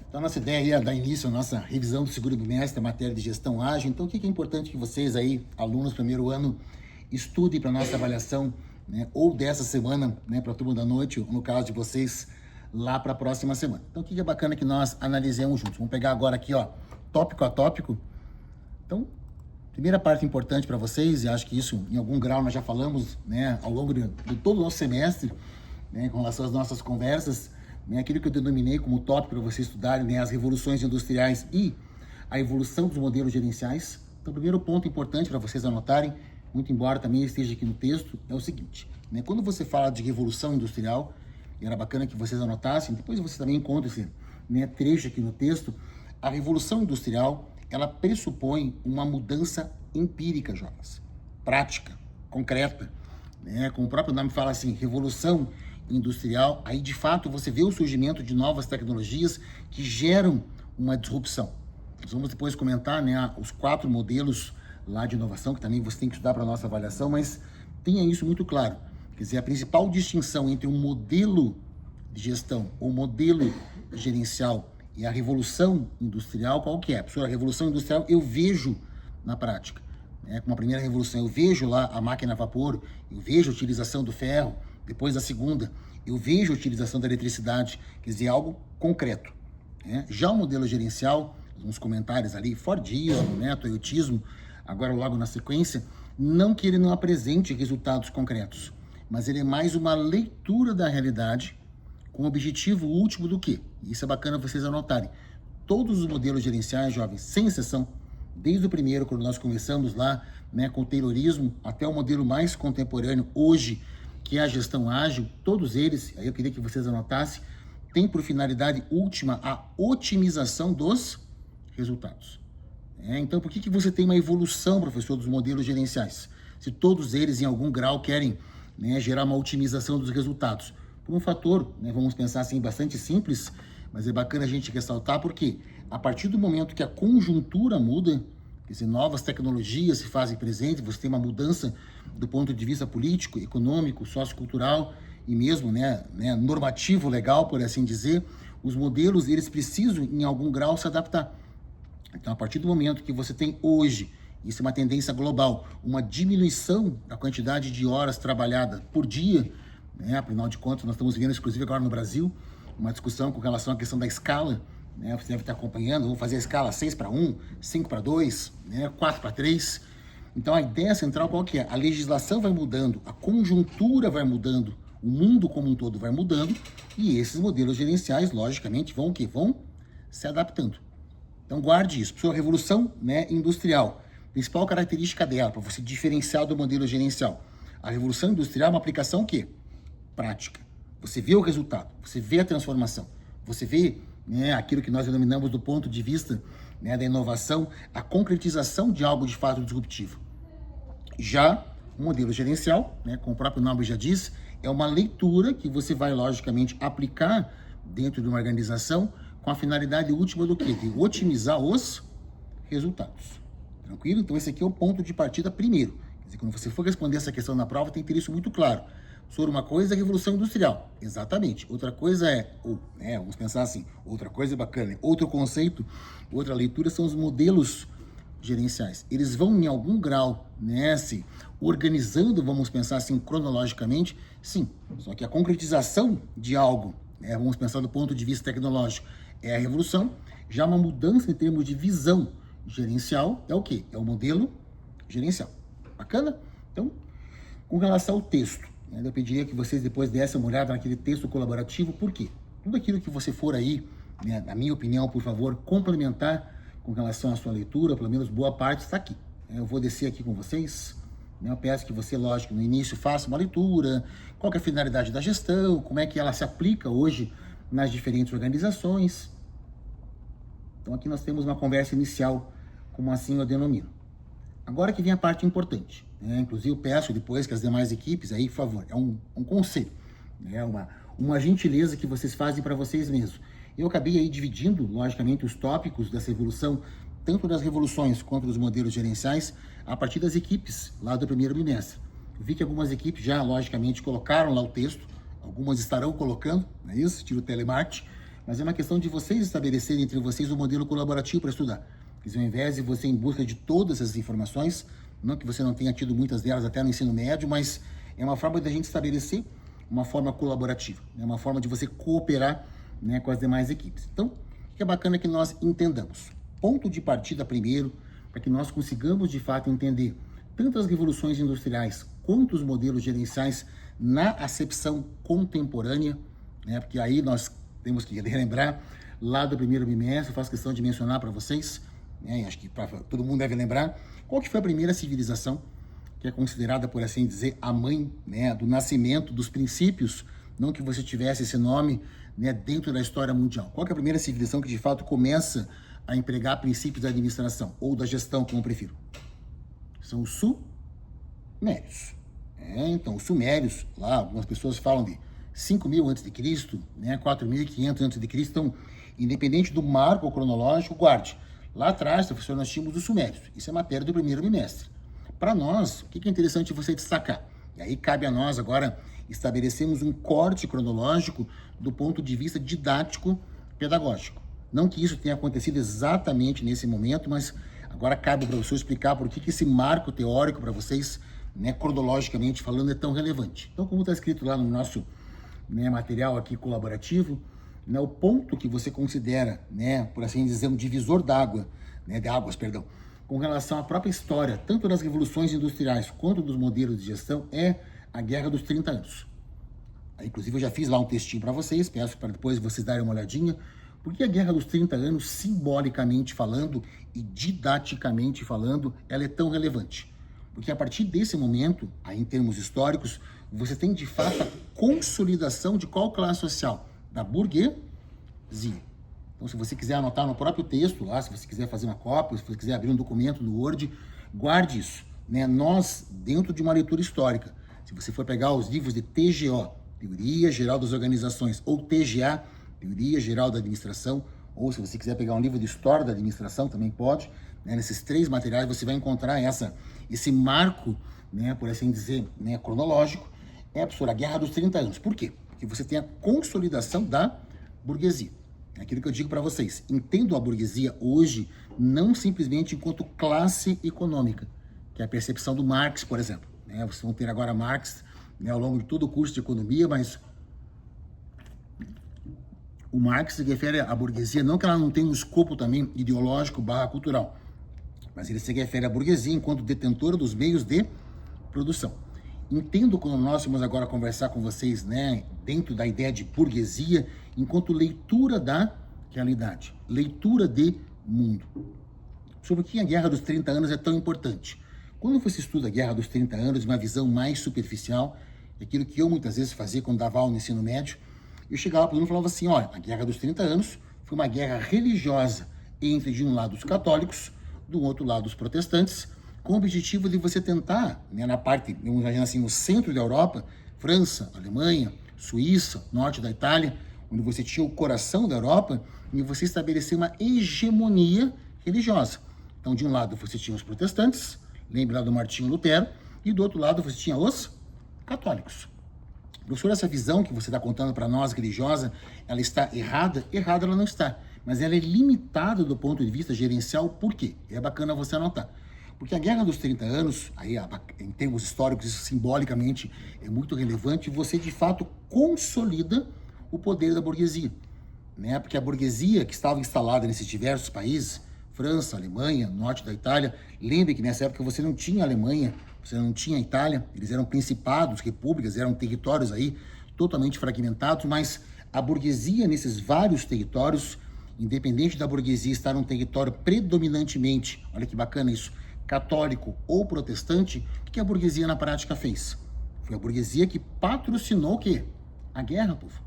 Então, a nossa ideia é dar início à nossa revisão do segundo bimestre da matéria de gestão ágil. Então, o que é importante que vocês aí, alunos do primeiro ano, estudem para a nossa avaliação, né, ou dessa semana, né, para a turma da noite, ou no caso de vocês, lá para a próxima semana. Então, o que é bacana que nós analisemos juntos? Vamos pegar agora aqui, ó, tópico a tópico. Então, primeira parte importante para vocês, e acho que isso em algum grau nós já falamos, né, ao longo de todo o nosso semestre, né, com relação às nossas conversas, né, aquilo que eu denominei como tópico para vocês estudarem, né, as revoluções industriais e a evolução dos modelos gerenciais. Então, o primeiro ponto importante para vocês anotarem, muito embora também esteja aqui no texto, é o seguinte, né, quando você fala de revolução industrial, e era bacana que vocês anotassem, depois você também encontra esse, né, trecho aqui no texto, a revolução industrial, ela pressupõe uma mudança empírica, jovens, prática, concreta, né? Como o próprio nome fala assim, revolução industrial, aí de fato você vê o surgimento de novas tecnologias que geram uma disrupção. Nós vamos depois comentar, né, os 4 modelos lá de inovação, que também você tem que estudar para a nossa avaliação, mas tenha isso muito claro. Quer dizer, a principal distinção entre um modelo de gestão ou modelo gerencial e a revolução industrial, qual que é? Professor, a revolução industrial eu vejo na prática. Né? Com a primeira revolução, eu vejo lá a máquina a vapor, eu vejo a utilização do ferro, depois da segunda, eu vejo a utilização da eletricidade, quer dizer, algo concreto. Né? Já o modelo gerencial, uns comentários ali, Fordismo, né, Toyotismo, agora logo na sequência, não que ele não apresente resultados concretos, mas ele é mais uma leitura da realidade com o objetivo último do quê? Isso é bacana vocês anotarem. Todos os modelos gerenciais, jovens, sem exceção, desde o primeiro, quando nós começamos lá, né, com o Taylorismo, até o modelo mais contemporâneo hoje, que é a gestão ágil, todos eles, aí eu queria que vocês anotassem, têm por finalidade última a otimização dos resultados. Então, por que você tem uma evolução, professor, dos modelos gerenciais? Se todos eles, em algum grau, querem, né, gerar uma otimização dos resultados. Por um fator, né, vamos pensar assim, bastante simples, mas é bacana a gente ressaltar, porque a partir do momento que a conjuntura muda, quer dizer, novas tecnologias se fazem presentes, você tem uma mudança do ponto de vista político, econômico, sociocultural e mesmo, né, normativo, legal, por assim dizer, os modelos, eles precisam, em algum grau, se adaptar. Então, a partir do momento que você tem hoje, isso é uma tendência global, uma diminuição da quantidade de horas trabalhadas por dia, né, afinal de contas, nós estamos vendo, inclusive agora no Brasil, uma discussão com relação à questão da escala, né, você deve estar acompanhando, vamos fazer a escala 6:1, 5:2, né, 4:3. Então, a ideia central qual que é? A legislação vai mudando, a conjuntura vai mudando, o mundo como um todo vai mudando, e esses modelos gerenciais, logicamente, vão o quê? Vão se adaptando. Então, guarde isso. Sua revolução, né, industrial, principal característica dela, para você diferenciar do modelo gerencial. A revolução industrial é uma aplicação o quê? Prática. Você vê o resultado, você vê a transformação, você vê, né, aquilo que nós denominamos do ponto de vista, né, da inovação, a concretização de algo de fato disruptivo. Já o modelo gerencial, né, como o próprio nome já diz, é uma leitura que você vai, logicamente, aplicar dentro de uma organização com a finalidade última do quê? De otimizar os resultados. Tranquilo? Então, esse aqui é o ponto de partida primeiro. Quer dizer, quando você for responder essa questão na prova, tem que ter isso muito claro. Sobre uma coisa é a revolução industrial, exatamente. Outra coisa é, vamos pensar assim, outra coisa bacana, outro conceito, outra leitura são os modelos gerenciais. Eles vão em algum grau, né, se organizando, vamos pensar assim, cronologicamente, sim. Só que a concretização de algo, né, vamos pensar do ponto de vista tecnológico, é a revolução. Já uma mudança em termos de visão gerencial é o quê? É o modelo gerencial. Bacana? Então, com relação ao texto, eu pediria que vocês depois dessem uma olhada naquele texto colaborativo, por quê? Tudo aquilo que você for aí, né, na minha opinião, por favor, complementar com relação à sua leitura, pelo menos boa parte está aqui. Eu vou descer aqui com vocês, né, eu peço que você, lógico, no início faça uma leitura, qual que é a finalidade da gestão, como é que ela se aplica hoje nas diferentes organizações. Então aqui nós temos uma conversa inicial, como assim eu denomino. Agora que vem a parte importante, né? Inclusive eu peço depois que as demais equipes, aí, por favor, é um conselho, né? uma gentileza que vocês fazem para vocês mesmos. Eu acabei aí dividindo, logicamente, os tópicos dessa evolução, tanto das revoluções quanto dos modelos gerenciais, a partir das equipes lá do primeiro bimestre. Eu vi que algumas equipes já, logicamente, colocaram lá o texto, algumas estarão colocando, não é isso? Estilo telemarketing, mas é uma questão de vocês estabelecerem entre vocês um modelo colaborativo para estudar. Quer dizer, ao invés de você ir em busca de todas essas informações, não que você não tenha tido muitas delas até no ensino médio, mas é uma forma da gente estabelecer uma forma colaborativa, é uma forma de você cooperar, né, com as demais equipes. Então, o que é bacana que nós entendamos. Ponto de partida primeiro, para que nós consigamos de fato entender tanto as revoluções industriais quanto os modelos gerenciais na acepção contemporânea, né, porque aí nós temos que relembrar lá do primeiro bimestre, eu faço questão de mencionar para vocês, né, acho que todo mundo deve lembrar, qual que foi a primeira civilização que é considerada, por assim dizer, a mãe, né, do nascimento, dos princípios, não que você tivesse esse nome, né, dentro da história mundial. Qual que é a primeira civilização que de fato começa a empregar princípios da administração, ou da gestão, como eu prefiro? São os sumérios. Então, os sumérios, lá, algumas pessoas falam de 5.000 a.C., né, 4.500 a.C., então, independente do marco cronológico, guarde. Lá atrás, professor, nós tínhamos os sumérios. Isso é matéria do primeiro bimestre. Para nós, o que é interessante você destacar? E aí cabe a nós agora estabelecermos um corte cronológico do ponto de vista didático-pedagógico. Não que isso tenha acontecido exatamente nesse momento, mas agora cabe ao professor explicar por que esse marco teórico para vocês, né, cronologicamente falando, é tão relevante. Então, como está escrito lá no nosso, né, material aqui colaborativo, né, o ponto que você considera, né, por assim dizer, um divisor d'água, né, de águas, perdão, com relação à própria história, tanto das revoluções industriais quanto dos modelos de gestão, é a Guerra dos 30 Anos. Aí, inclusive, eu já fiz lá um textinho para vocês, peço para depois vocês darem uma olhadinha, porque a Guerra dos 30 Anos, simbolicamente falando e didaticamente falando, ela é tão relevante. Porque a partir desse momento, aí em termos históricos, você tem de fato a consolidação de qual classe social? Da burguesia. Então, se você quiser anotar no próprio texto lá, se você quiser fazer uma cópia, se você quiser abrir um documento no Word, guarde isso, né? Nós, dentro de uma leitura histórica, se você for pegar os livros de TGO, Teoria Geral das Organizações, ou TGA, Teoria Geral da Administração, ou se você quiser pegar um livro de História da Administração, também pode, né? Nesses três materiais você vai encontrar esse marco, né, por assim dizer, né, cronológico, professor, a Guerra dos 30 Anos. Por quê? Porque você tem a consolidação da burguesia. Aquilo que eu digo para vocês, entendo a burguesia hoje não simplesmente enquanto classe econômica, que é a percepção do Marx, por exemplo. Né? Vocês vão ter agora Marx, né, ao longo de todo o curso de economia, mas o Marx se refere à burguesia, não que ela não tenha um escopo também ideológico / cultural, mas ele se refere à burguesia enquanto detentora dos meios de produção. Entendo quando nós vamos agora conversar com vocês, né, dentro da ideia de burguesia, enquanto leitura da realidade, leitura de mundo. Sobre o que a Guerra dos 30 Anos é tão importante. Quando você estuda a Guerra dos 30 Anos, uma visão mais superficial, aquilo que eu muitas vezes fazia quando dava aula no ensino médio, eu chegava para o aluno e falava assim, olha, a Guerra dos 30 Anos foi uma guerra religiosa entre, de um lado, os católicos, do outro lado, os protestantes, com o objetivo de você tentar, né, na parte, vamos imaginar assim, no centro da Europa, França, Alemanha, Suíça, norte da Itália, onde você tinha o coração da Europa, e você estabelecer uma hegemonia religiosa. Então, de um lado, você tinha os protestantes, lembra lá do Martinho Lutero, e do outro lado, você tinha os católicos. Professor, essa visão que você está contando para nós, religiosa, ela está errada? Errada ela não está, mas ela é limitada do ponto de vista gerencial. Por quê? É bacana você anotar. Porque a Guerra dos 30 Anos, aí, em termos históricos, isso simbolicamente é muito relevante, você de fato consolida o poder da burguesia. Né? Porque a burguesia que estava instalada nesses diversos países, França, Alemanha, norte da Itália, lembre que nessa época você não tinha Alemanha, você não tinha Itália, eles eram principados, repúblicas, eram territórios aí totalmente fragmentados, mas a burguesia nesses vários territórios, independente da burguesia estar num território predominantemente, olha que bacana isso, católico ou protestante, o que a burguesia na prática fez? Foi a burguesia que patrocinou o quê? A guerra, povo.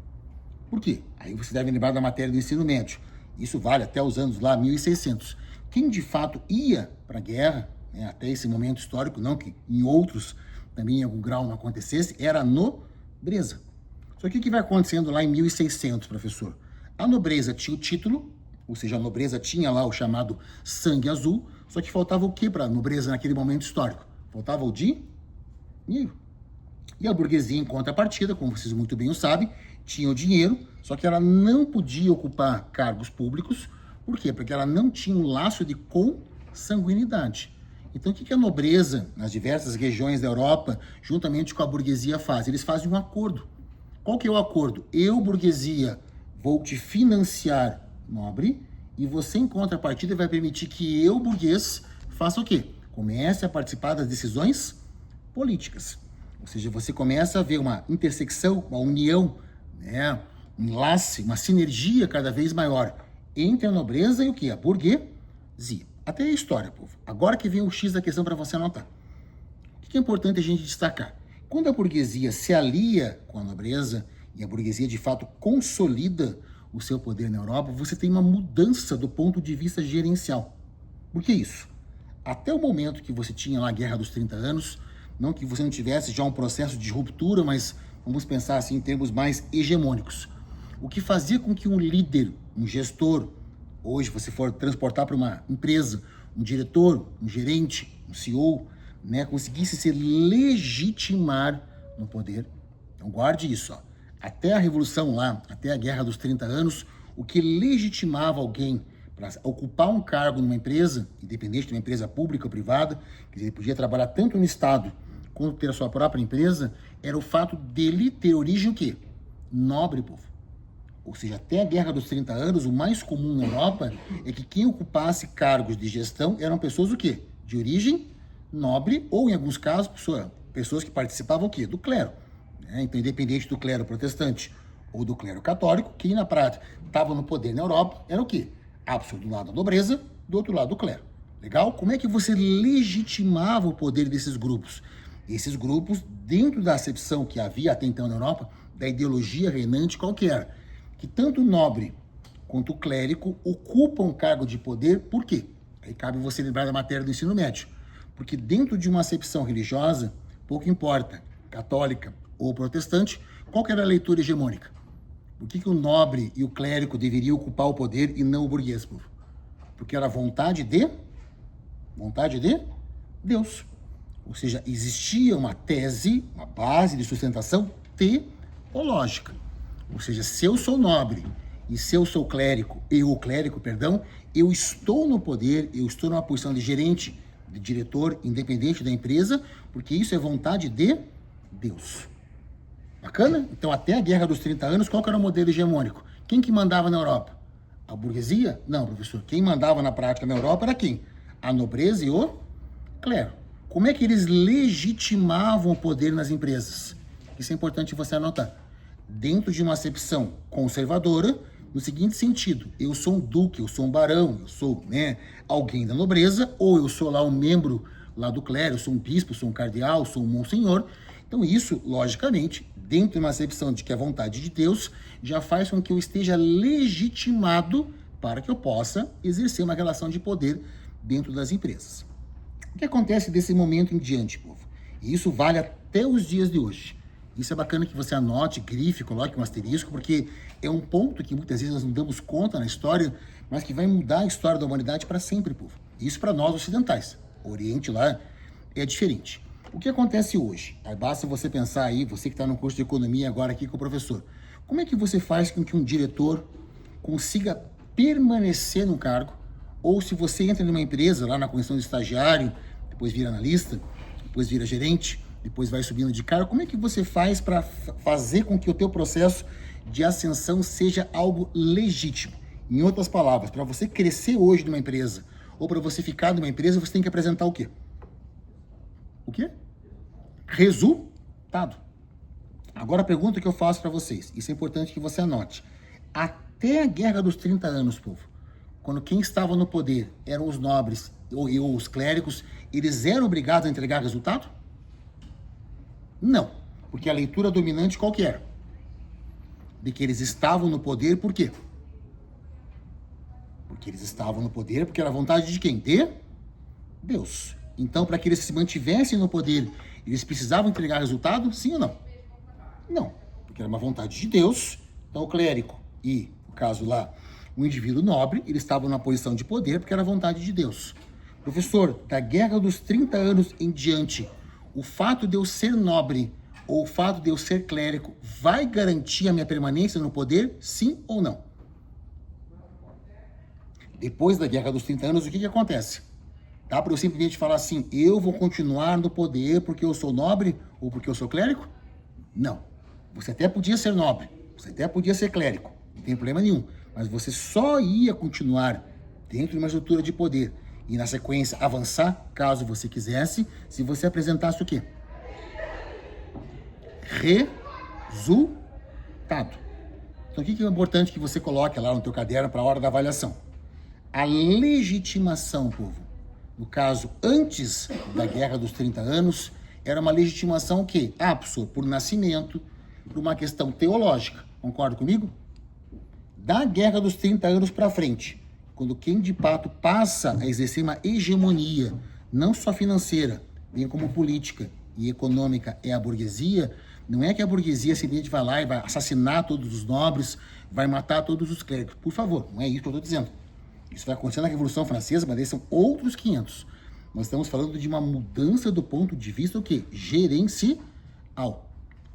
Por quê? Aí você deve lembrar da matéria do ensino médio. Isso vale até os anos lá 1600. Quem de fato ia para a guerra, né, até esse momento histórico, não que em outros também em algum grau não acontecesse, era a nobreza. Só que o que vai acontecendo lá em 1600, professor? A nobreza tinha o título, ou seja, a nobreza tinha lá o chamado sangue azul, só que faltava o que para a nobreza naquele momento histórico? Faltava o dinheiro. E a burguesia, em contrapartida, como vocês muito bem o sabem, tinha o dinheiro Só que ela não podia ocupar cargos públicos. Por quê? Porque ela não tinha um laço de consanguinidade. Então, o que a nobreza, nas diversas regiões da Europa, juntamente com a burguesia, faz? Eles fazem um acordo. Qual que é o acordo? Eu, burguesia, vou te financiar, nobre, e você, em contrapartida, vai permitir que eu, burguês, faça o quê? Comece a participar das decisões políticas. Ou seja, você começa a ver uma intersecção, uma união, né? Um enlace, uma sinergia cada vez maior entre a nobreza e o quê? A burguesia. Até a história, povo. Agora que vem o X da questão para você anotar. O que é importante a gente destacar? Quando a burguesia se alia com a nobreza e a burguesia de fato consolida o seu poder na Europa, você tem uma mudança do ponto de vista gerencial. Por que isso? Até o momento que você tinha lá a Guerra dos 30 Anos, não que você não tivesse já um processo de ruptura, mas vamos pensar assim em termos mais hegemônicos. O que fazia com que um líder, um gestor, hoje você for transportar para uma empresa, um diretor, um gerente, um CEO, né, conseguisse se legitimar no poder. Então guarde isso, ó. Até a Revolução lá, até a Guerra dos 30 Anos, o que legitimava alguém para ocupar um cargo numa empresa, independente de uma empresa pública ou privada, que ele podia trabalhar tanto no Estado quanto ter a sua própria empresa, era o fato dele ter origem o quê? Nobre, povo. Ou seja, até a Guerra dos 30 Anos, o mais comum na Europa é que quem ocupasse cargos de gestão eram pessoas o quê? De origem nobre, ou em alguns casos, pessoas que participavam o quê? Do clero. Né? Então, independente do clero protestante ou do clero católico, quem na prática estava no poder na Europa era o quê? Do lado da nobreza, do outro lado do clero. Legal? Como é que você legitimava o poder desses grupos? Esses grupos, dentro da acepção que havia até então na Europa, da ideologia reinante, qual que era? Que tanto o nobre quanto o clérigo ocupam um cargo de poder, por quê? Aí cabe você lembrar da matéria do ensino médio. Porque dentro de uma acepção religiosa, pouco importa, católica ou protestante, qual que era a leitura hegemônica? Por que o nobre e o clérigo deveriam ocupar o poder e não o burguês, povo? Porque era vontade de Deus. Ou seja, existia uma tese, uma base de sustentação teológica. Ou seja, se eu sou nobre e se eu sou clérigo, eu estou no poder, eu estou numa posição de gerente, de diretor, independente da empresa, porque isso é vontade de Deus. Bacana? Então, até a Guerra dos 30 Anos, qual que era o modelo hegemônico? Quem que mandava na Europa? A burguesia? Não, professor. Quem mandava na prática na Europa era quem? A nobreza e o clero. Como é que eles legitimavam o poder nas empresas? Isso é importante você anotar. Dentro de uma acepção conservadora, no seguinte sentido: eu sou um duque, eu sou um barão, eu sou, né, alguém da nobreza, ou eu sou lá um membro lá do clero, eu sou um bispo, eu sou um cardeal, eu sou um monsenhor. Então isso, logicamente, dentro de uma acepção de que é vontade de Deus, já faz com que eu esteja legitimado para que eu possa exercer uma relação de poder dentro das empresas. O que acontece desse momento em diante, povo? E isso vale até os dias de hoje. Isso é bacana que você anote, grife, coloque um asterisco, porque é um ponto que muitas vezes nós não damos conta na história, mas que vai mudar a história da humanidade para sempre, povo. Isso para nós ocidentais. O Oriente lá é diferente. O que acontece hoje? Aí basta você pensar aí, você que está no curso de economia agora aqui com o professor. Como é que você faz com que um diretor consiga permanecer no cargo? Ou se você entra numa empresa, lá na condição de estagiário, depois vira analista, depois vira gerente, depois vai subindo de cargo, como é que você faz para fazer com que o teu processo de ascensão seja algo legítimo? Em outras palavras, para você crescer hoje numa empresa, ou para você ficar numa empresa, você tem que apresentar o quê? O quê? Resultado. Agora a pergunta que eu faço para vocês, isso é importante que você anote. Até a Guerra dos 30 Anos, povo, quando quem estava no poder eram os nobres ou os clérigos, eles eram obrigados a entregar resultado? Não, porque a leitura dominante qual que era? De que eles estavam no poder por quê? Porque eles estavam no poder porque era a vontade de quem? De Deus. Então, para que eles se mantivessem no poder, eles precisavam entregar resultado? Sim ou não? Não, porque era uma vontade de Deus. Então, o clérigo e, no caso lá, o indivíduo nobre, eles estavam na posição de poder porque era a vontade de Deus. Professor, da Guerra dos 30 Anos em diante, o fato de eu ser nobre ou o fato de eu ser clérigo vai garantir a minha permanência no poder, sim ou não? Depois da Guerra dos 30 Anos, o que acontece? Dá para eu simplesmente falar assim, eu vou continuar no poder porque eu sou nobre ou porque eu sou clérigo? Não. Você até podia ser nobre, você até podia ser clérigo, não tem problema nenhum. Mas você só ia continuar dentro de uma estrutura de poder e, na sequência, avançar, caso você quisesse, se você apresentasse o quê? Resultado. Então, o que é importante que você coloque lá no teu caderno para a hora da avaliação? A legitimação, povo. No caso, antes da Guerra dos 30 Anos, era uma legitimação que, professor, por nascimento, por uma questão teológica. Concorda comigo? Da Guerra dos 30 Anos para frente, quando quem de fato passa a exercer uma hegemonia, não só financeira, bem como política e econômica, é a burguesia, não é que a burguesia simplesmente vai lá e vai assassinar todos os nobres, vai matar todos os clérigos. Por favor, não é isso que eu estou dizendo. Isso vai acontecer na Revolução Francesa, mas esses são outros 500. Nós estamos falando de uma mudança do ponto de vista o quê? Gerencial.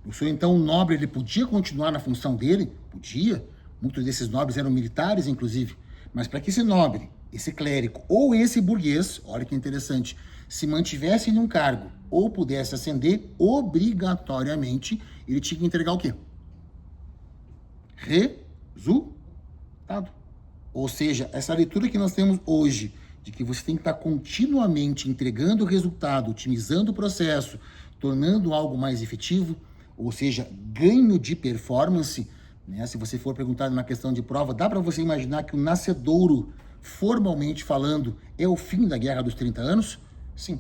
O senhor, então, o nobre, ele podia continuar na função dele? Podia. Muitos desses nobres eram militares, inclusive. Mas para que esse nobre, esse clérigo ou esse burguês, olha que interessante, se mantivesse em um cargo ou pudesse ascender, obrigatoriamente, ele tinha que entregar o quê? Resultado. Ou seja, essa leitura que nós temos hoje, de que você tem que estar continuamente entregando o resultado, otimizando o processo, tornando algo mais efetivo, ou seja, ganho de performance, né? Se você for perguntar numa questão de prova, dá para você imaginar que o nascedouro, formalmente falando, é o fim da Guerra dos 30 Anos? Sim.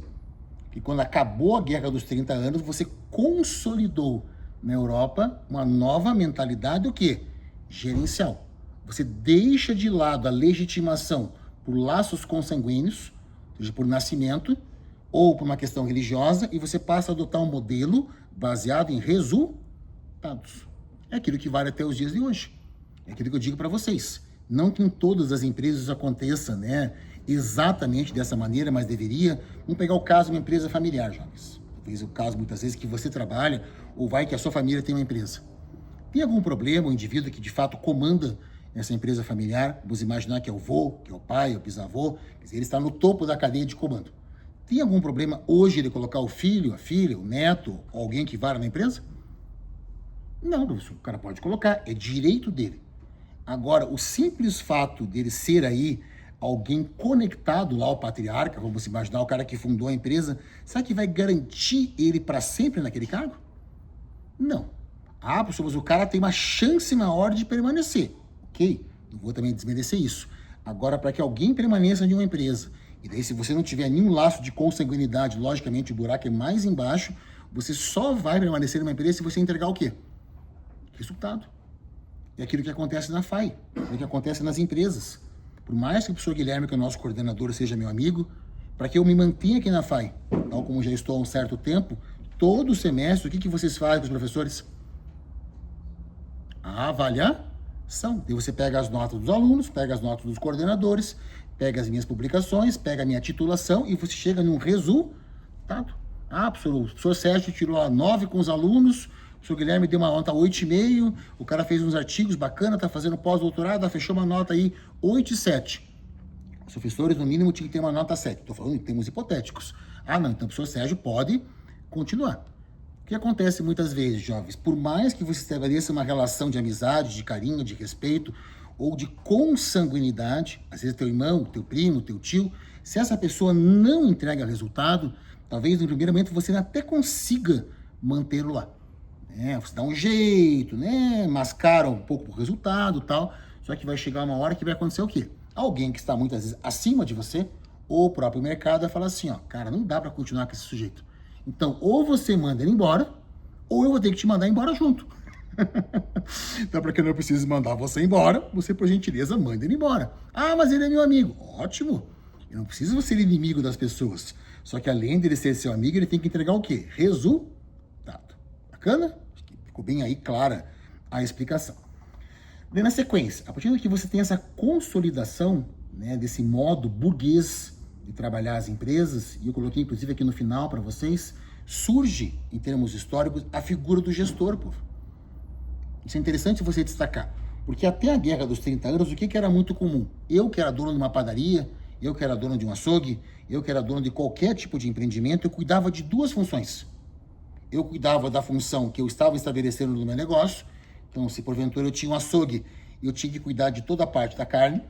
E quando acabou a Guerra dos 30 Anos, você consolidou na Europa uma nova mentalidade, o quê? Gerencial. Você deixa de lado a legitimação por laços consanguíneos, seja por nascimento ou por uma questão religiosa, e você passa a adotar um modelo baseado em resultados. É aquilo que vale até os dias de hoje. É aquilo que eu digo para vocês. Não que em todas as empresas isso aconteça, né, exatamente dessa maneira, mas deveria. Vamos pegar o caso de uma empresa familiar, jovens. Talvez o caso, muitas vezes, que você trabalha ou vai que a sua família tem uma empresa. Tem algum problema, o indivíduo que de fato comanda essa empresa familiar, vamos imaginar que é o vô, que é o pai, é o bisavô, quer dizer, ele está no topo da cadeia de comando. Tem algum problema hoje ele colocar o filho, a filha, o neto, alguém que vara na empresa? Não, o cara pode colocar, é direito dele. Agora, o simples fato dele ser aí alguém conectado lá ao patriarca, vamos imaginar o cara que fundou a empresa, será que vai garantir ele para sempre naquele cargo? Não. Professor, mas o cara tem uma chance maior de permanecer. Ok, não vou também desmerecer isso. Agora, para que alguém permaneça em uma empresa, e daí se você não tiver nenhum laço de consanguinidade, logicamente o buraco é mais embaixo, você só vai permanecer numa empresa se você entregar o quê? Resultado. É aquilo que acontece na FAI, é aquilo que acontece nas empresas. Por mais que o professor Guilherme, que é o nosso coordenador, seja meu amigo, para que eu me mantenha aqui na FAI, tal como já estou há um certo tempo, todo semestre, o que vocês fazem com os professores? Avaliação. Daí você pega as notas dos alunos, pega as notas dos coordenadores, pega as minhas publicações, pega a minha titulação e você chega num resultado. O professor Sérgio tirou a 9 com os alunos, o professor Guilherme deu uma nota 8,5, o cara fez uns artigos bacana, tá fazendo pós-doutorado, fechou uma nota aí 8,7. Os professores, no mínimo, tinham que ter uma nota 7. Estou falando em termos hipotéticos. Não, então o professor Sérgio pode continuar. O que acontece muitas vezes, jovens? Por mais que você estabeleça uma relação de amizade, de carinho, de respeito ou de consanguinidade, às vezes teu irmão, teu primo, teu tio, se essa pessoa não entrega resultado, talvez no primeiro momento você até consiga mantê-lo lá. Você dá um jeito, né? Mascara um pouco o resultado e tal, só que vai chegar uma hora que vai acontecer o quê? Alguém que está muitas vezes acima de você, ou o próprio mercado, vai falar assim, cara, não dá para continuar com esse sujeito. Então, ou você manda ele embora, ou eu vou ter que te mandar embora junto. Então, para que eu não precise mandar você embora, você, por gentileza, manda ele embora. Mas ele é meu amigo. Ótimo. Eu não preciso ser inimigo das pessoas. Só que, além dele ser seu amigo, ele tem que entregar o quê? Resultado. Bacana? Acho que ficou bem aí clara a explicação. Daí, na sequência, a partir do que você tem essa consolidação, né, desse modo burguês de trabalhar as empresas, e eu coloquei inclusive aqui no final para vocês, surge, em termos históricos, a figura do gestor, povo. Isso é interessante você destacar, porque até a Guerra dos 30 Anos, o que era muito comum? Eu que era dono de uma padaria, eu que era dono de um açougue, eu que era dono de qualquer tipo de empreendimento, eu cuidava de duas funções. Eu cuidava da função que eu estava estabelecendo no meu negócio. Então, se porventura eu tinha um açougue, eu tinha que cuidar de toda a parte da carne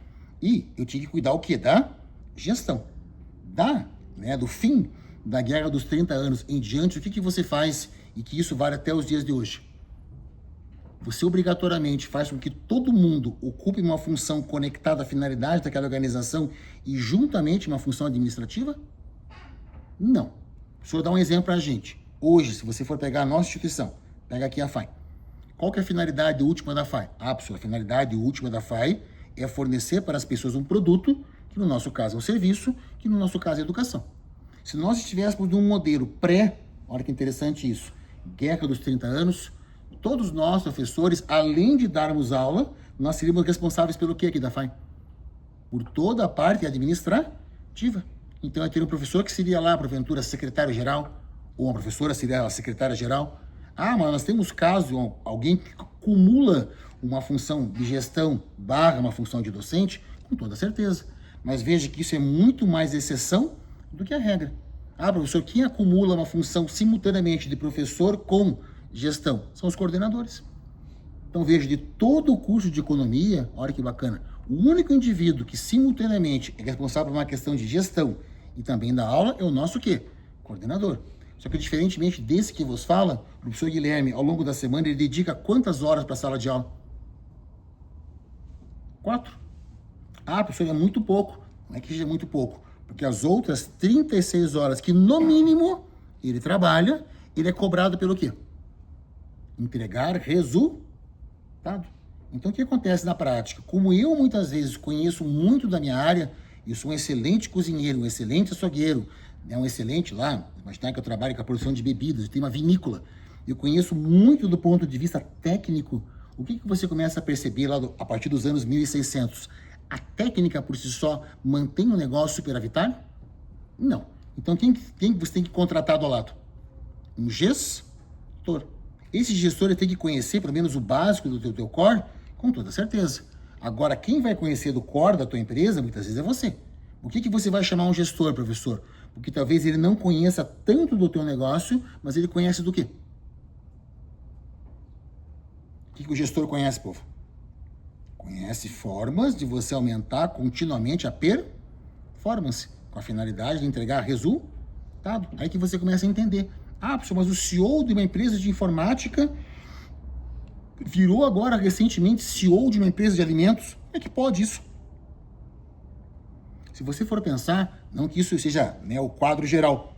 e eu tinha que cuidar o quê? Da gestão. Do fim da Guerra dos 30 Anos em diante, o que você faz e que isso vale até os dias de hoje? Você obrigatoriamente faz com que todo mundo ocupe uma função conectada à finalidade daquela organização e juntamente uma função administrativa? Não. O senhor dá um exemplo para a gente. Hoje, se você for pegar a nossa instituição, pega aqui a FAI. Qual que é a finalidade última da FAI? A finalidade última da FAI é fornecer para as pessoas um produto, que no nosso caso é um serviço, que no nosso caso é educação. Se nós estivéssemos num modelo olha que interessante isso, Guerra dos 30 Anos, todos nós, professores, além de darmos aula, nós seríamos responsáveis pelo que aqui da FAI? Por toda a parte administrativa. Então, eu teria um professor que seria lá, porventura, secretário-geral, ou uma professora seria a secretária-geral. Mas nós temos casos de alguém que acumula uma função de gestão / uma função de docente, com toda certeza. Mas veja que isso é muito mais exceção do que a regra. Professor, quem acumula uma função simultaneamente de professor com gestão? São os coordenadores. Então veja, de todo o curso de economia, olha que bacana, o único indivíduo que simultaneamente é responsável por uma questão de gestão e também da aula é o nosso quê? Coordenador. Só que diferentemente desse que vos fala, o professor Guilherme, ao longo da semana, ele dedica quantas horas para a sala de aula? 4. Professor, é muito pouco. Não é que seja muito pouco, porque as outras 36 horas que, no mínimo, ele trabalha, ele é cobrado pelo quê? Entregar resultado. Então, o que acontece na prática? Como eu, muitas vezes, conheço muito da minha área, eu sou um excelente cozinheiro, um excelente açougueiro, um excelente lá, imaginar que eu trabalho com a produção de bebidas, eu tenho uma vinícola, eu conheço muito do ponto de vista técnico. O que você começa a perceber lá a partir dos anos 1600? A técnica por si só mantém o negócio superavitário? Não. Então, quem você tem que contratar do lado? Um gestor. Esse gestor ele tem que conhecer pelo menos o básico do teu core, com toda certeza. Agora, quem vai conhecer do core da tua empresa, muitas vezes é você. Por que você vai chamar um gestor, professor? Porque talvez ele não conheça tanto do teu negócio, mas ele conhece do quê? O que o gestor conhece, povo? Conhece formas de você aumentar continuamente a performance, com a finalidade de entregar resultado. Aí que você começa a entender. Professor, mas o CEO de uma empresa de informática virou agora, recentemente, CEO de uma empresa de alimentos. Como é que pode isso? Se você for pensar, não que isso seja o quadro geral,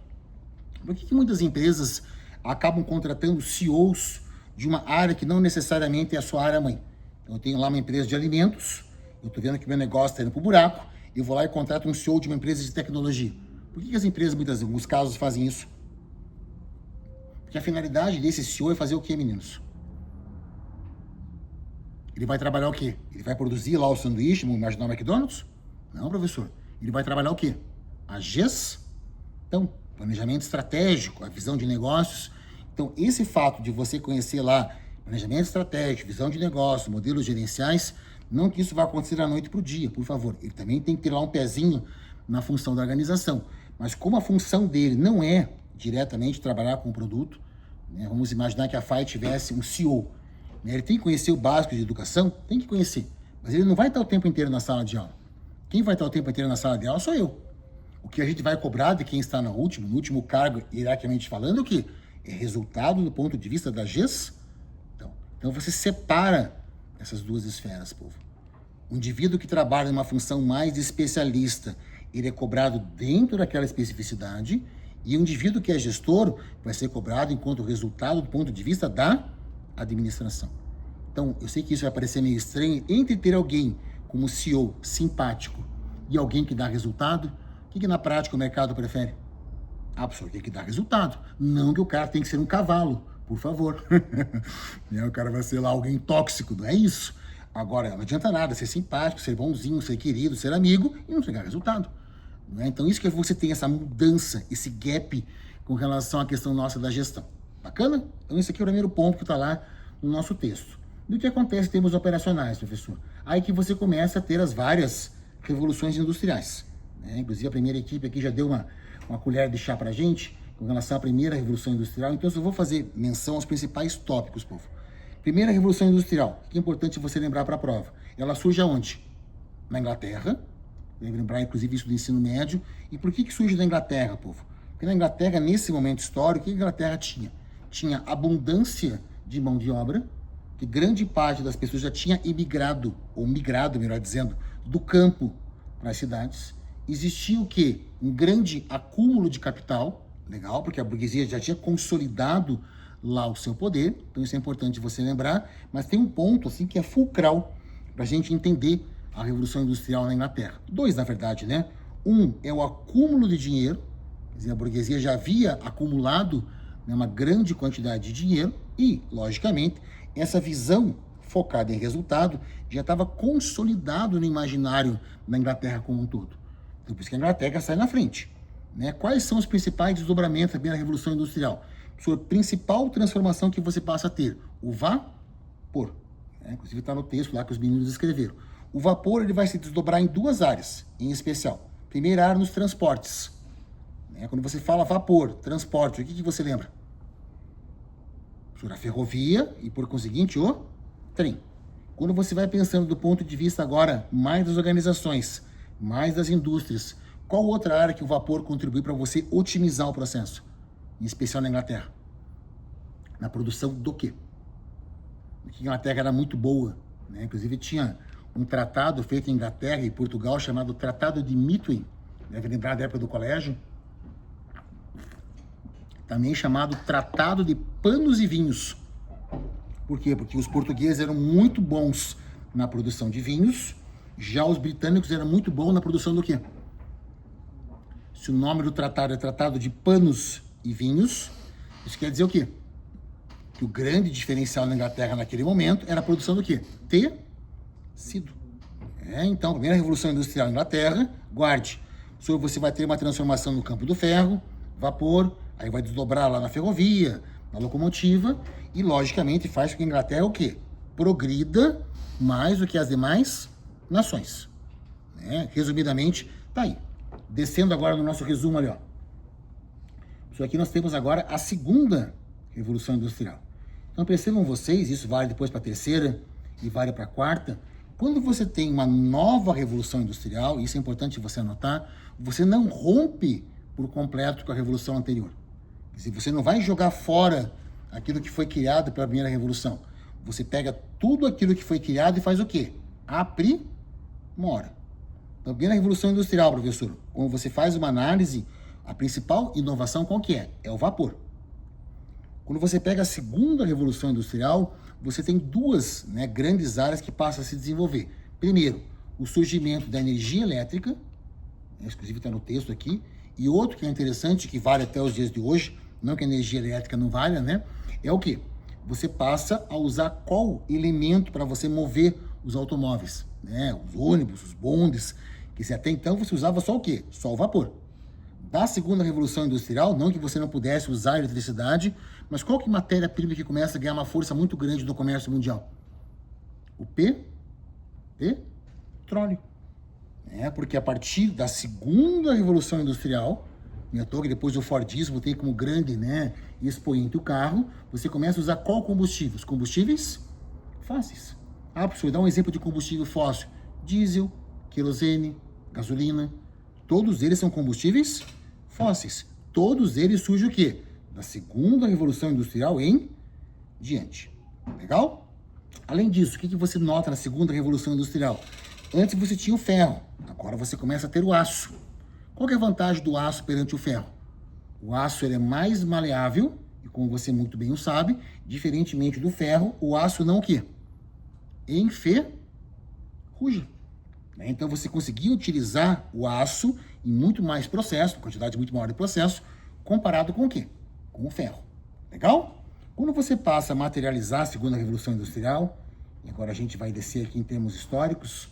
por que muitas empresas acabam contratando CEOs de uma área que não necessariamente é a sua área mãe? Eu tenho lá uma empresa de alimentos, eu estou vendo que meu negócio está indo para o buraco, eu vou lá e contrato um CEO de uma empresa de tecnologia. Por que as empresas, muitas vezes, em alguns casos, fazem isso? Porque a finalidade desse CEO é fazer o quê, meninos? Ele vai trabalhar o quê? Ele vai produzir lá o sanduíche, vamos imaginar o McDonald's? Não, professor. Ele vai trabalhar o quê? A gestão, planejamento estratégico, a visão de negócios. Então, esse fato de você conhecer lá planejamento estratégico, visão de negócio, modelos gerenciais, não que isso vai acontecer da noite para o dia, por favor. Ele também tem que ter lá um pezinho na função da organização. Mas como a função dele não é diretamente trabalhar com o produto, vamos imaginar que a FAI tivesse um CEO. Ele tem que conhecer o básico de educação, tem que conhecer. Mas ele não vai estar o tempo inteiro na sala de aula. Quem vai estar o tempo inteiro na sala de aula sou eu. O que a gente vai cobrar de quem está no último cargo, hierarquicamente falando, é o quê? É resultado do ponto de vista da gestão. Então você separa essas duas esferas, povo. O indivíduo que trabalha numa função mais especialista, ele é cobrado dentro daquela especificidade, e o indivíduo que é gestor vai ser cobrado enquanto resultado do ponto de vista da administração. Então, eu sei que isso vai parecer meio estranho, entre ter alguém como CEO simpático e alguém que dá resultado, o que na prática o mercado prefere? Professor, tem que dar resultado. Não que o cara tem que ser um cavalo, por favor. O cara vai ser lá alguém tóxico, não é isso? Agora, não adianta nada ser simpático, ser bonzinho, ser querido, ser amigo e não entregar resultado. Então, isso que você tem essa mudança, esse gap com relação à questão nossa da gestão. Bacana? Então esse aqui é o primeiro ponto que está lá no nosso texto. E o que acontece em termos operacionais, professor? Aí que você começa a ter as várias revoluções industriais. Né? Inclusive a primeira equipe aqui já deu uma colher de chá para a gente com relação à primeira revolução industrial. Então eu só vou fazer menção aos principais tópicos, povo. Primeira revolução industrial, que é importante você lembrar para a prova. Ela surge aonde? Na Inglaterra. Deve lembrar, inclusive, isso do ensino médio. E por que surge na Inglaterra, povo? Porque na Inglaterra, nesse momento histórico, o que a Inglaterra tinha? Tinha abundância de mão de obra, que grande parte das pessoas já tinha emigrado, ou migrado, melhor dizendo, do campo para as cidades. Existia o quê? Um grande acúmulo de capital, legal, porque a burguesia já tinha consolidado lá o seu poder, então isso é importante você lembrar, mas tem um ponto assim que é fulcral para a gente entender a Revolução Industrial na Inglaterra. Dois, na verdade, né? Um é o acúmulo de dinheiro, quer dizer, a burguesia já havia acumulado, né, uma grande quantidade de dinheiro e, logicamente, essa visão focada em resultado já estava consolidado no imaginário da Inglaterra como um todo. Então, por isso que a Inglaterra sai na frente. Né? Quais são os principais desdobramentos da primeira Revolução Industrial? Sua principal transformação que você passa a ter, o vapor. Né? Inclusive está no texto lá que os meninos escreveram. O vapor ele vai se desdobrar em duas áreas, em especial. Primeira área nos transportes. Né? Quando você fala vapor, transporte, o que você lembra? A ferrovia e, por conseguinte, o trem. Quando você vai pensando do ponto de vista agora mais das organizações, mais das indústrias, qual outra área que o vapor contribui para você otimizar o processo? Em especial na Inglaterra. Na produção do quê? Porque a Inglaterra era muito boa. Né? Inclusive tinha um tratado feito em Inglaterra e Portugal chamado Tratado de Mitwin. Deve lembrar da época do colégio. Também chamado Tratado de Panos e Vinhos. Por quê? Porque os portugueses eram muito bons na produção de vinhos, já os britânicos eram muito bons na produção do quê? Se o nome do tratado é Tratado de Panos e Vinhos, isso quer dizer o quê? Que o grande diferencial na Inglaterra naquele momento era a produção do quê? Tecido. Então, a primeira Revolução Industrial na Inglaterra, guarde, você vai ter uma transformação no campo do ferro, vapor, aí vai desdobrar lá na ferrovia, na locomotiva, e logicamente faz com que a Inglaterra o quê? Progrida mais do que as demais nações. Né? Resumidamente, tá aí. Descendo agora no nosso resumo ali, ó. Isso aqui nós temos agora a segunda Revolução Industrial. Então percebam vocês, isso vale depois para a terceira e vale para a quarta, quando você tem uma nova Revolução Industrial, isso é importante você anotar, você não rompe por completo com a Revolução anterior. Você não vai jogar fora aquilo que foi criado pela primeira revolução. Você pega tudo aquilo que foi criado e faz o quê? Aprimora. Então, a primeira revolução industrial, professor, quando você faz uma análise, a principal inovação qual que é? É o vapor. Quando você pega a segunda revolução industrial, você tem duas, né, grandes áreas que passam a se desenvolver. Primeiro, o surgimento da energia elétrica, inclusive está no texto aqui, e outro que é interessante, que vale até os dias de hoje, não que a energia elétrica não valha, né? É o quê? Você passa a usar qual elemento para você mover os automóveis, né? Os ônibus, os bondes, que até então você usava só o quê? Só o vapor. Da segunda revolução industrial, não que você não pudesse usar a eletricidade, mas qual que é a matéria-prima que começa a ganhar uma força muito grande no comércio mundial? O petróleo. Porque a partir da segunda revolução industrial, que depois o Fordismo tem como grande, né, expoente o carro, você começa a usar qual combustível? Os combustíveis fósseis. Professor, dá um exemplo de combustível fóssil. Diesel, querosene, gasolina, todos eles são combustíveis fósseis. Todos eles surgem o quê? Da segunda revolução industrial em diante. Legal? Além disso, o que você nota na segunda revolução industrial? Antes você tinha o ferro, agora você começa a ter o aço. Qual que é a vantagem do aço perante o ferro? O aço ele é mais maleável, e como você muito bem o sabe, diferentemente do ferro, o aço não o quê? Enferruja. Então você conseguia utilizar o aço em muito mais processo, quantidade muito maior de processo, comparado com o quê? Com o ferro. Legal? Quando você passa a materializar a segunda revolução industrial, e agora a gente vai descer aqui em termos históricos,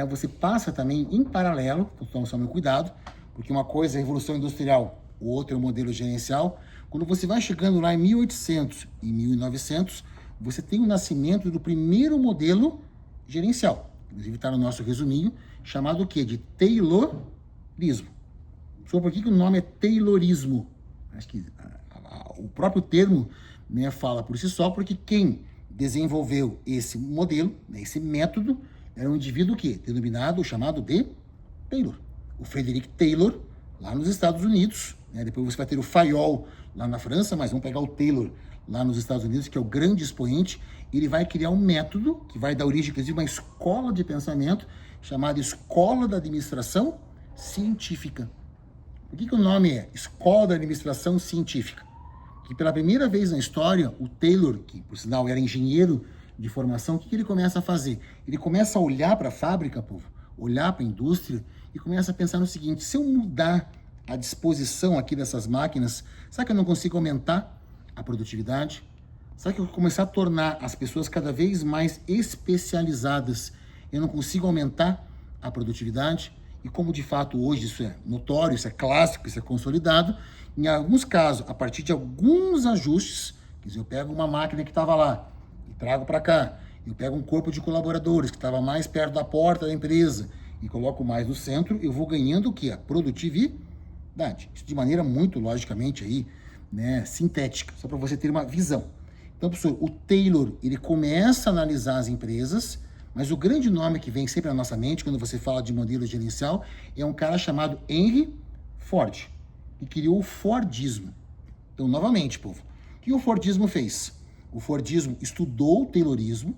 você passa também em paralelo, então tome cuidado, porque uma coisa é a revolução industrial o outro é o modelo gerencial. Quando você vai chegando lá em 1800 e 1900, você tem o nascimento do primeiro modelo gerencial. Inclusive está no nosso resuminho, chamado o quê? De Taylorismo. Por que o nome é Taylorismo? Acho que o próprio termo, né, fala por si só, porque quem desenvolveu esse modelo, né, esse método, era um indivíduo que denominado, chamado de Taylor. O Frederick Taylor, lá nos Estados Unidos, né, depois você vai ter o Fayol lá na França, mas vamos pegar o Taylor lá nos Estados Unidos, que é o grande expoente. Ele vai criar um método que vai dar origem, inclusive, a uma escola de pensamento chamada Escola da Administração Científica. Por que o nome é Escola da Administração Científica? Que pela primeira vez na história, o Taylor, que por sinal era engenheiro de formação, o que ele começa a fazer? Ele começa a olhar para a fábrica, povo, olhar para a indústria e começa a pensar no seguinte: se eu mudar a disposição aqui dessas máquinas, será que eu não consigo aumentar a produtividade? Será que eu começar a tornar as pessoas cada vez mais especializadas, eu não consigo aumentar a produtividade? E como de fato hoje isso é notório, isso é clássico, isso é consolidado, em alguns casos, a partir de alguns ajustes, quer dizer, eu pego uma máquina que estava lá e trago para cá, eu pego um corpo de colaboradores que estava mais perto da porta da empresa e coloco mais no centro, eu vou ganhando o quê? A produtividade. Isso de maneira muito, logicamente, aí, né, sintética, só para você ter uma visão. Então, professor, o Taylor, ele começa a analisar as empresas, mas o grande nome que vem sempre na nossa mente, quando você fala de modelo gerencial, é um cara chamado Henry Ford, que criou o Fordismo. Então, novamente, povo, o que o Fordismo fez? O Fordismo estudou o Taylorismo,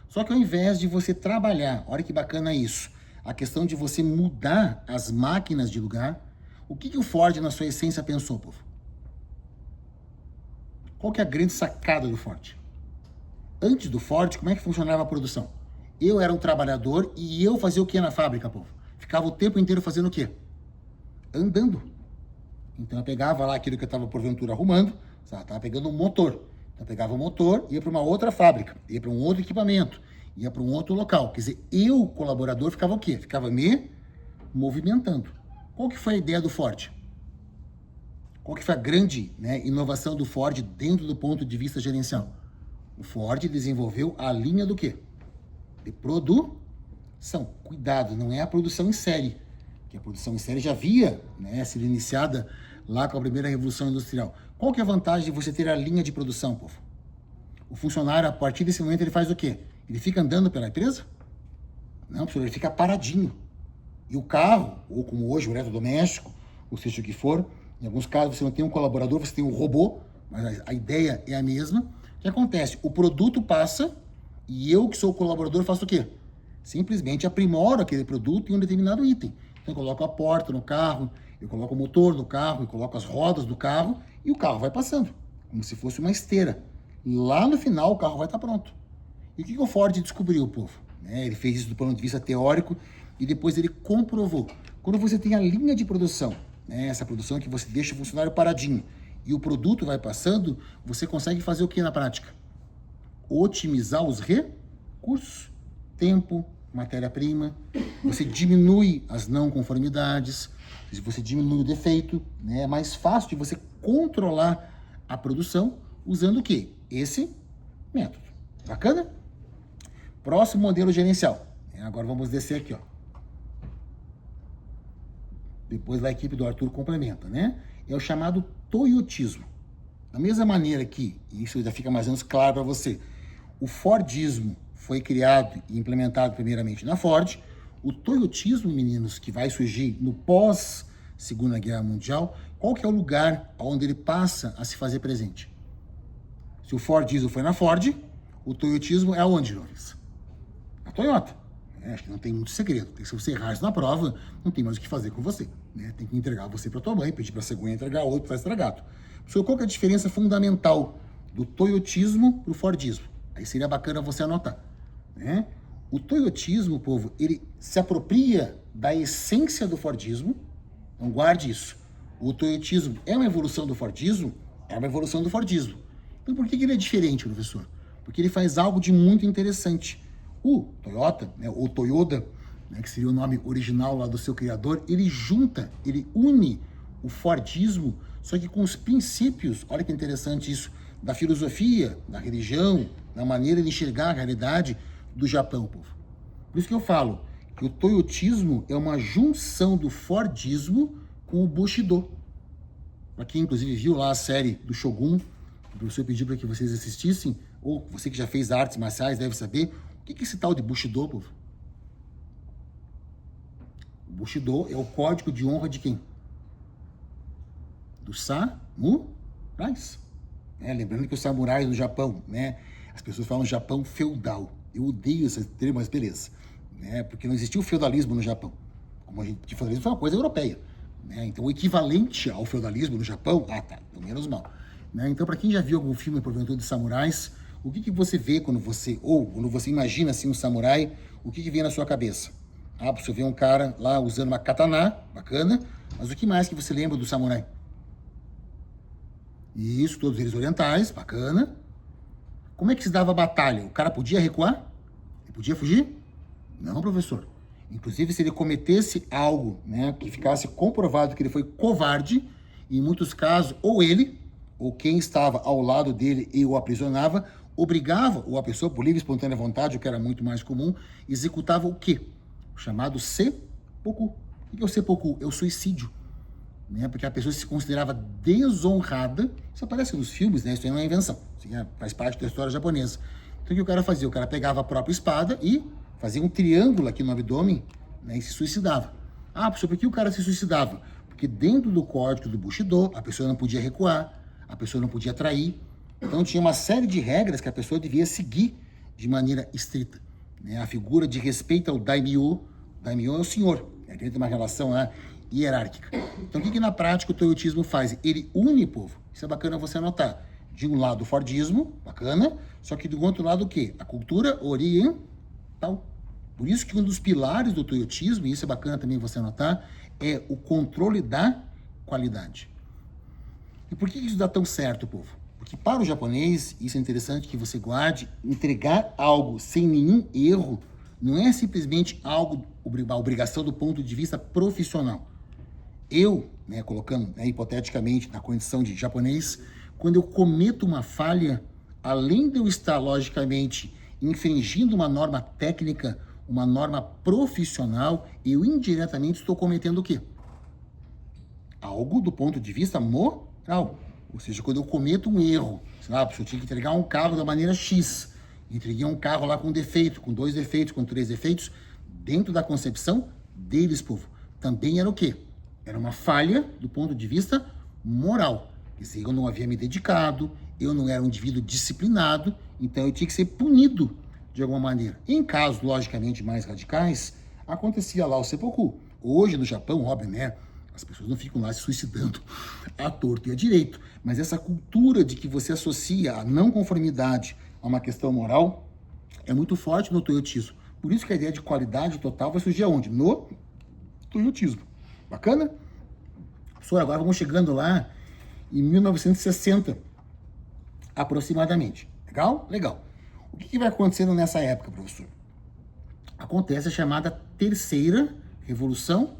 só que ao invés de você trabalhar, olha que bacana isso, a questão de você mudar as máquinas de lugar, o que o Ford, na sua essência, pensou, povo? Qual que é a grande sacada do Ford? Antes do Ford, como é que funcionava a produção? Eu era um trabalhador e eu fazia o que na fábrica, povo? Ficava o tempo inteiro fazendo o quê? Andando. Então eu pegava lá aquilo que eu estava porventura arrumando, estava pegando um motor. Então eu pegava o motor, ia para uma outra fábrica, ia para um outro equipamento, ia para um outro local. Quer dizer, eu, colaborador, ficava o quê? Ficava me movimentando. Qual que foi a ideia do Ford? Qual que foi a grande, né, inovação do Ford dentro do ponto de vista gerencial? O Ford desenvolveu a linha do quê? De produção. Cuidado, não é a produção em série, que a produção em série já havia, né, sido iniciada lá com a primeira revolução industrial. Qual que é a vantagem de você ter a linha de produção, povo? O funcionário, a partir desse momento, ele faz o quê? Ele fica andando pela empresa? Não, professor, ele fica paradinho. E o carro, ou como hoje, o eletrodoméstico, ou seja o que for, em alguns casos você não tem um colaborador, você tem um robô, mas a ideia é a mesma. O que acontece? O produto passa e eu, que sou o colaborador, faço o quê? Simplesmente aprimoro aquele produto em um determinado item. Então eu coloco a porta no carro, eu coloco o motor no carro, eu coloco as rodas do carro e o carro vai passando, como se fosse uma esteira. Lá no final o carro vai estar pronto. E o que o Ford descobriu, povo? Ele fez isso do ponto de vista teórico e depois ele comprovou. Quando você tem a linha de produção, essa produção que você deixa o funcionário paradinho, e o produto vai passando, você consegue fazer o que na prática? Otimizar os recursos. Tempo, matéria-prima, você diminui as não conformidades, você diminui o defeito, né? É mais fácil de você controlar a produção usando o quê? Esse método. Bacana? Próximo modelo gerencial. Agora vamos descer aqui, ó. Depois a equipe do Arthur complementa, né? É o chamado toyotismo. Da mesma maneira que, e isso já fica mais ou menos claro para você, o Fordismo foi criado e implementado primeiramente na Ford, o toyotismo, meninos, que vai surgir no pós-Segunda Guerra Mundial, qual que é o lugar onde ele passa a se fazer presente? Se o Fordismo foi na Ford, o toyotismo é aonde, jovens? Na Toyota. Acho que não tem muito segredo. Se você errar isso na prova, não tem mais o que fazer com você. Né? Tem que entregar você para tua mãe, pedir para a cegonha entregar outro para estragado. Qual que é a diferença fundamental do toyotismo para o Fordismo? Aí seria bacana você anotar. Né? O toyotismo, povo, ele se apropria da essência do Fordismo. Então guarde isso. O toyotismo é uma evolução do Fordismo? É uma evolução do Fordismo. Então por que ele é diferente, professor? Porque ele faz algo de muito interessante. O Toyota, né, ou Toyoda, né, que seria o nome original lá do seu criador, ele junta, ele une o Fordismo, só que com os princípios, olha que interessante isso, da filosofia, da religião, da maneira de enxergar a realidade do Japão, povo. Por isso que eu falo que o Toyotismo é uma junção do Fordismo com o Bushido. Para quem, inclusive, viu lá a série do Shogun, o professor pediu para que vocês assistissem, ou você que já fez artes marciais deve saber, o que é esse tal de Bushido, povo? O Bushido é o código de honra de quem? Dos samurais. Lembrando que os samurais no Japão, as pessoas falam Japão feudal. Eu odeio esse termo, mas beleza. Porque não existia o feudalismo no Japão. Como a gente, o feudalismo foi uma coisa europeia. Então, o equivalente ao feudalismo no Japão, então menos mal. Então, para quem já viu algum filme, porventura, de samurais, o que você vê quando você imagina assim um samurai, o que vem na sua cabeça? Você vê um cara lá usando uma katana, bacana, mas o que mais que você lembra do samurai? Isso, todos eles orientais, bacana. Como é que se dava a batalha? O cara podia recuar? Ele podia fugir? Não, professor. Inclusive, se ele cometesse algo, que ficasse comprovado que ele foi covarde, em muitos casos, ou ele, ou quem estava ao lado dele e o aprisionava, obrigava, ou a pessoa, por livre e espontânea vontade, o que era muito mais comum, executava o quê? O chamado seppuku. O que é o seppuku? É o suicídio. Porque a pessoa se considerava desonrada. Isso aparece nos filmes, isso aí não é invenção. Isso faz parte da história japonesa. Então, o que o cara fazia? O cara pegava a própria espada e fazia um triângulo aqui no abdômen, e se suicidava. Professor, por que o cara se suicidava? Porque dentro do código do Bushido, a pessoa não podia recuar, a pessoa não podia trair. Então, tinha uma série de regras que a pessoa devia seguir de maneira estrita. A figura de respeito ao daimyo. Daimyo é o senhor. Dentro de uma relação hierárquica. Então, o que na prática o Toyotismo faz? Ele une, povo. Isso é bacana você anotar. De um lado, o Fordismo, bacana. Só que do outro lado, o quê? A cultura oriental. Por isso que um dos pilares do Toyotismo, e isso é bacana também você anotar, é o controle da qualidade. E por que isso dá tão certo, povo? Porque para o japonês, isso é interessante que você guarde, entregar algo sem nenhum erro não é simplesmente algo, a obrigação do ponto de vista profissional. Eu, colocando hipoteticamente na condição de japonês, quando eu cometo uma falha, além de eu estar, logicamente, infringindo uma norma técnica, uma norma profissional, eu indiretamente estou cometendo o quê? Algo do ponto de vista moral. Ou seja, quando eu cometo um erro, eu tinha que entregar um carro da maneira X, entreguei um carro lá com defeito, com 2 defeitos, com 3 defeitos, dentro da concepção deles, povo, também era o quê? Era uma falha do ponto de vista moral. Quer dizer, eu não havia me dedicado, eu não era um indivíduo disciplinado, então eu tinha que ser punido de alguma maneira. Em casos, logicamente, mais radicais, acontecia lá o seppuku. Hoje, no Japão, óbvio, as pessoas não ficam lá se suicidando à torto e à direito, mas essa cultura de que você associa a não conformidade a uma questão moral é muito forte no Toyotismo. Por isso que a ideia de qualidade total vai surgir aonde? No Toyotismo. Bacana? Professor, agora vamos chegando lá em 1960, aproximadamente. Legal? Legal. O que vai acontecendo nessa época, professor? Acontece a chamada Terceira Revolução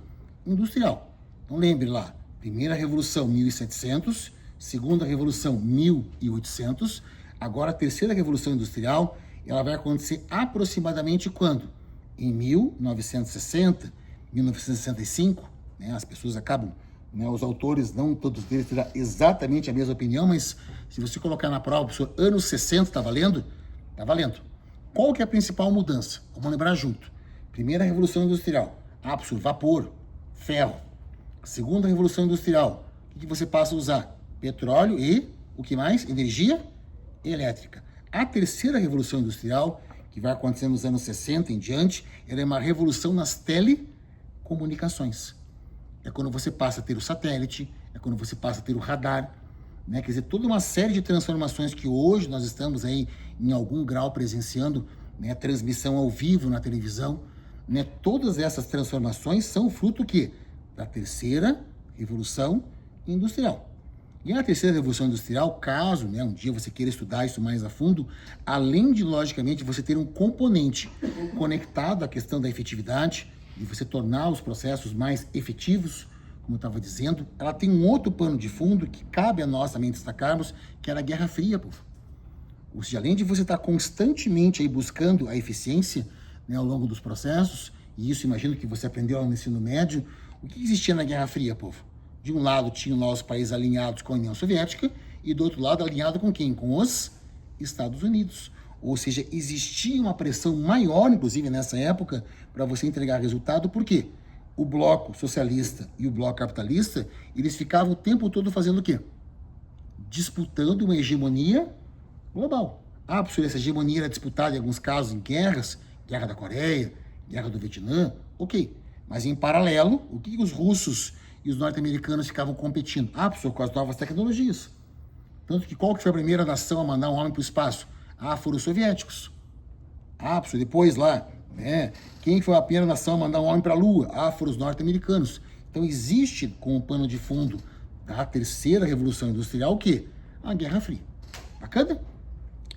Industrial. Então lembre lá, primeira Revolução 1700, segunda Revolução 1800, agora a Terceira Revolução Industrial, ela vai acontecer aproximadamente quando? Em 1960, 1965, as pessoas acabam, os autores, não todos eles terão exatamente a mesma opinião, mas se você colocar na prova, professor, anos 60, tá valendo? Tá valendo. Qual que é a principal mudança? Vamos lembrar junto. Primeira Revolução Industrial, professor, vapor, ferro. Segunda Revolução Industrial, o que você passa a usar? Petróleo e, o que mais? Energia elétrica. A Terceira Revolução Industrial, que vai acontecer nos anos 60 em diante, ela é uma revolução nas telecomunicações. É quando você passa a ter o satélite, é quando você passa a ter o radar, Quer dizer, toda uma série de transformações que hoje nós estamos aí em algum grau presenciando, transmissão ao vivo na televisão, todas essas transformações são fruto do quê? Da Terceira Revolução Industrial. E a Terceira Revolução Industrial, caso um dia você queira estudar isso mais a fundo, além de, logicamente, você ter um componente conectado à questão da efetividade, e você tornar os processos mais efetivos, como eu estava dizendo, ela tem um outro pano de fundo que cabe a nós também destacarmos, que era a Guerra Fria, povo. Ou seja, além de você estar constantemente aí buscando a eficiência, né, ao longo dos processos, e isso imagino que você aprendeu no ensino médio, o que existia na Guerra Fria, povo? De um lado tinham lá os países alinhados com a União Soviética e do outro lado alinhado com quem? Com os Estados Unidos. Ou seja, existia uma pressão maior, inclusive nessa época, para você entregar resultado, por quê? O bloco socialista e o bloco capitalista, eles ficavam o tempo todo fazendo o quê? Disputando uma hegemonia global. Ah, professor, essa hegemonia era disputada em alguns casos em guerras, guerra da Coreia, guerra do Vietnã, ok. Mas em paralelo, o que os russos e os norte-americanos ficavam competindo? Ah, professor, com as novas tecnologias. Tanto que qual que foi a primeira nação a mandar um homem para o espaço? Ah, foram os soviéticos. Ah, professor, depois lá, né? Quem foi a primeira nação a mandar um homem para a Lua? Ah, foram os norte-americanos. Então existe, como pano de fundo da terceira revolução industrial, o quê? A Guerra Fria. Bacana?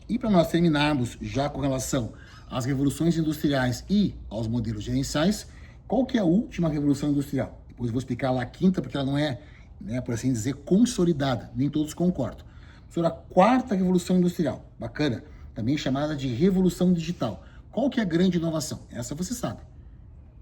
E para nós terminarmos já com relação às revoluções industriais e aos modelos gerenciais, qual que é a última revolução industrial? Depois eu vou explicar lá a quinta, porque ela não é, né, por assim dizer, consolidada. Nem todos concordam. Sobre a quarta revolução industrial, bacana, também chamada de revolução digital. Qual que é a grande inovação? Essa você sabe.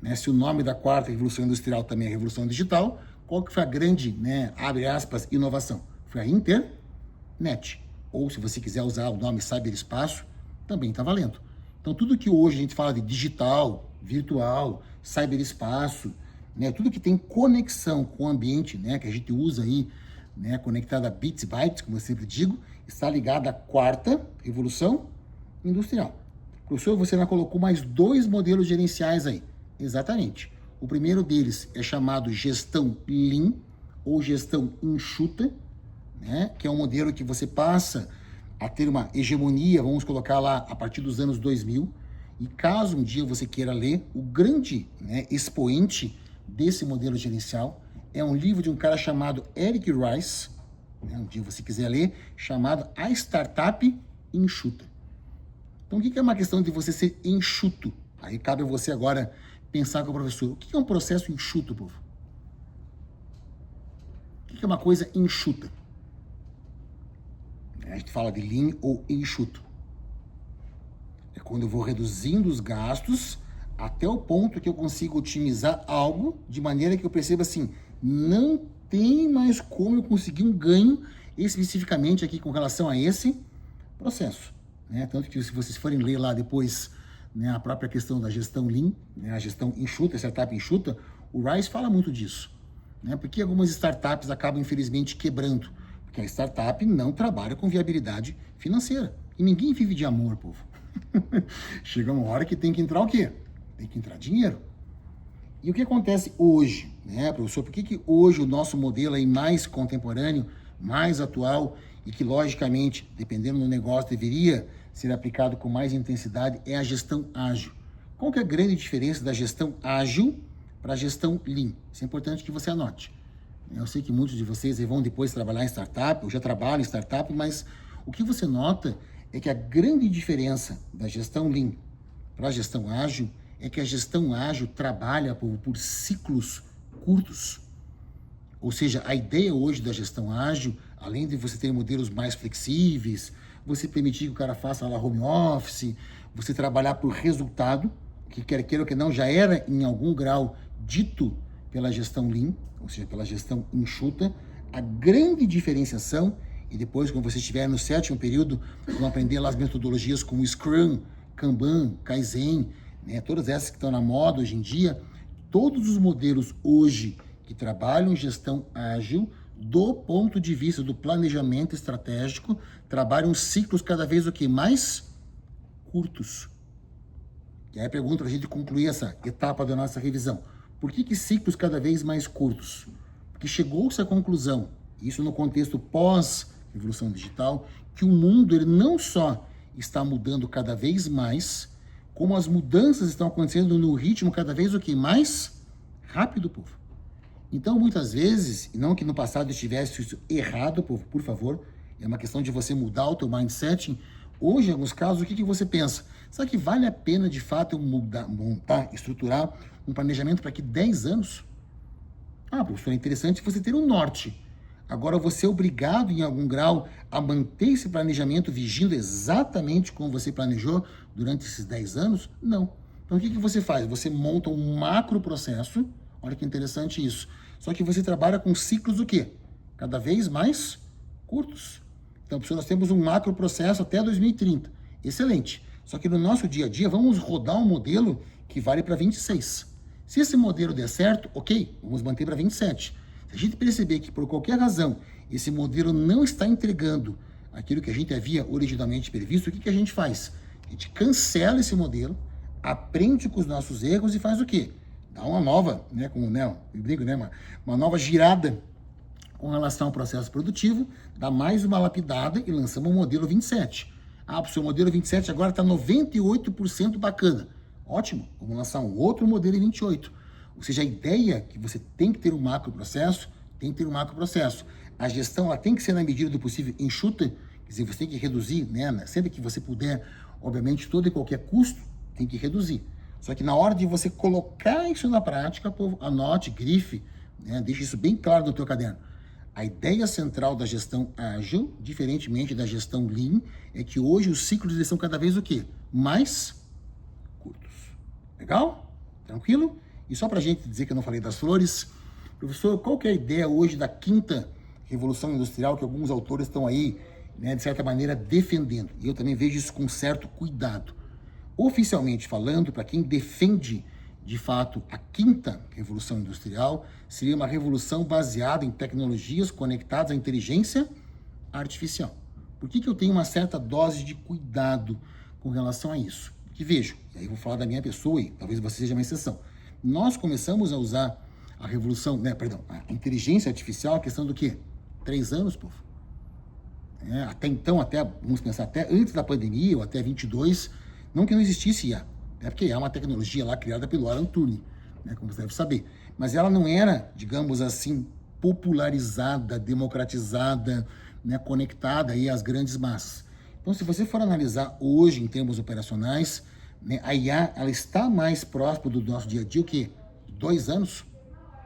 Né? Se o nome da quarta revolução industrial também é revolução digital, qual que foi a grande, né, abre aspas, inovação? Foi a internet. Ou se você quiser usar o nome cyberespaço, também está valendo. Então tudo que hoje a gente fala de digital, virtual, cyberespaço, né, tudo que tem conexão com o ambiente, né, que a gente usa aí, né, conectado a bits e bytes, como eu sempre digo, está ligado à quarta revolução industrial. Professor, você já colocou mais 2 modelos gerenciais aí. Exatamente. O primeiro deles é chamado gestão Lean, ou gestão enxuta, né, que é um modelo que você passa a ter uma hegemonia, vamos colocar lá, a partir dos anos 2000, e caso um dia você queira ler, o grande, né, expoente desse modelo gerencial é um livro de um cara chamado Eric Rice, né, um dia você quiser ler, chamado A Startup Enxuta. Então, o que é uma questão de você ser enxuto? Aí cabe a você agora pensar com o professor, o que é um processo enxuto, povo? O que é uma coisa enxuta? A gente fala de lean ou enxuto. É quando eu vou reduzindo os gastos até o ponto que eu consigo otimizar algo de maneira que eu perceba assim, não tem mais como eu conseguir um ganho especificamente aqui com relação a esse processo. Né? Tanto que se vocês forem ler lá depois, né, a própria questão da gestão Lean, né, a gestão enxuta, a startup enxuta, o Rice fala muito disso. Né? Porque algumas startups acabam, infelizmente, quebrando. Porque a startup não trabalha com viabilidade financeira. E ninguém vive de amor, povo. Chega uma hora que tem que entrar o quê? Tem que entrar dinheiro. E o que acontece hoje, né, professor? Por que hoje o nosso modelo aí mais contemporâneo, mais atual e que, logicamente, dependendo do negócio, deveria ser aplicado com mais intensidade é a gestão ágil. Qual que é a grande diferença da gestão ágil para a gestão Lean? Isso é importante que você anote. Eu sei que muitos de vocês vão depois trabalhar em startup, eu já trabalho em startup, mas o que você nota é que a grande diferença da gestão Lean para a gestão ágil é que a gestão ágil trabalha por ciclos curtos. Ou seja, a ideia hoje da gestão ágil, além de você ter modelos mais flexíveis, você permitir que o cara faça lá home office, você trabalhar por resultado, que quer queira ou que não, já era em algum grau dito pela gestão Lean, ou seja, pela gestão enxuta, a grande diferenciação, e depois quando você estiver no 7º período, vão aprender lá as metodologias como Scrum, Kanban, Kaizen, né, todas essas que estão na moda hoje em dia, todos os modelos hoje que trabalham gestão ágil, do ponto de vista do planejamento estratégico, trabalham ciclos cada vez o que? Mais curtos. E aí pergunta para a gente concluir essa etapa da nossa revisão. Por que ciclos cada vez mais curtos? Porque chegou-se à conclusão, isso no contexto pós-revolução digital, que o mundo ele não só está mudando cada vez mais, como as mudanças estão acontecendo no ritmo cada vez o que? Mais rápido, povo. Então, muitas vezes, e não que no passado estivesse isso errado, povo, por favor, é uma questão de você mudar o teu mindset. Hoje, em alguns casos, o que você pensa? Será que vale a pena, de fato, montar, estruturar um planejamento para aqui 10 anos? Ah, professor, é interessante você ter um norte. Agora, você é obrigado, em algum grau, a manter esse planejamento vigindo exatamente como você planejou durante esses 10 anos? Não. Então, o que você faz? Você monta um macro processo, olha que interessante isso, só que você trabalha com ciclos o quê? Cada vez mais curtos. Então, professor, nós temos um macro processo até 2030. Excelente. Só que no nosso dia a dia, vamos rodar um modelo que vale para 26. Se esse modelo der certo, ok, vamos manter para 27. Se a gente perceber que, por qualquer razão, esse modelo não está entregando aquilo que a gente havia originalmente previsto, o que a gente faz? A gente cancela esse modelo, aprende com os nossos erros e faz o quê? Dá uma nova, uma nova girada com relação ao processo produtivo, dá mais uma lapidada e lançamos o modelo 27. Ah, professor, o modelo 27 agora está 98% bacana. Ótimo, vamos lançar um outro modelo em 28. Ou seja, a ideia é que você tem que ter um macro processo, A gestão ela tem que ser, na medida do possível, enxuta, quer dizer, você tem que reduzir, né? Sempre que você puder, obviamente, todo e qualquer custo, tem que reduzir. Só que na hora de você colocar isso na prática, povo, anote, grife, né? Deixe isso bem claro no teu caderno. A ideia central da gestão ágil, diferentemente da gestão Lean, é que hoje os ciclos eles são cada vez o quê? Mais curtos. Legal? Tranquilo? E só para a gente dizer que eu não falei das flores, professor, qual que é a ideia hoje da quinta revolução industrial que alguns autores estão aí, né, de certa maneira, defendendo? E eu também vejo isso com certo cuidado. Oficialmente falando, para quem defende, de fato, a quinta revolução industrial, seria uma revolução baseada em tecnologias conectadas à inteligência artificial. Por que eu tenho uma certa dose de cuidado com relação a isso? Porque vejo, e aí eu vou falar da minha pessoa e talvez você seja uma exceção. Nós começamos a usar a a inteligência artificial, a questão do quê? 3 anos, povo. Até então, vamos pensar, até antes da pandemia, ou até 22, não que não existisse IA, porque IA é uma tecnologia lá criada pelo Alan Turing, né, como você deve saber. Mas ela não era, digamos assim, popularizada, democratizada, né, conectada aí às grandes massas. Então, se você for analisar hoje, em termos operacionais, né, a IA ela está mais próxima do nosso dia a dia, o quê? 2 anos?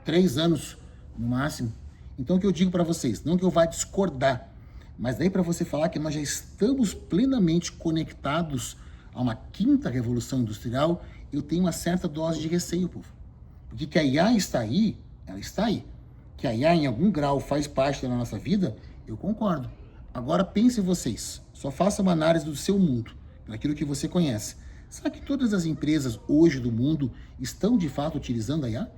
3 anos, no máximo. Então, o que eu digo para vocês, não que eu vá discordar, mas daí para você falar que nós já estamos plenamente conectados a uma quinta revolução industrial, eu tenho uma certa dose de receio, povo. Porque que a IA está aí, ela está aí. Que a IA, em algum grau, faz parte da nossa vida, eu concordo. Agora, pensem vocês, só faça uma análise do seu mundo, daquilo que você conhece. Será que todas as empresas hoje do mundo estão, de fato, utilizando a IA?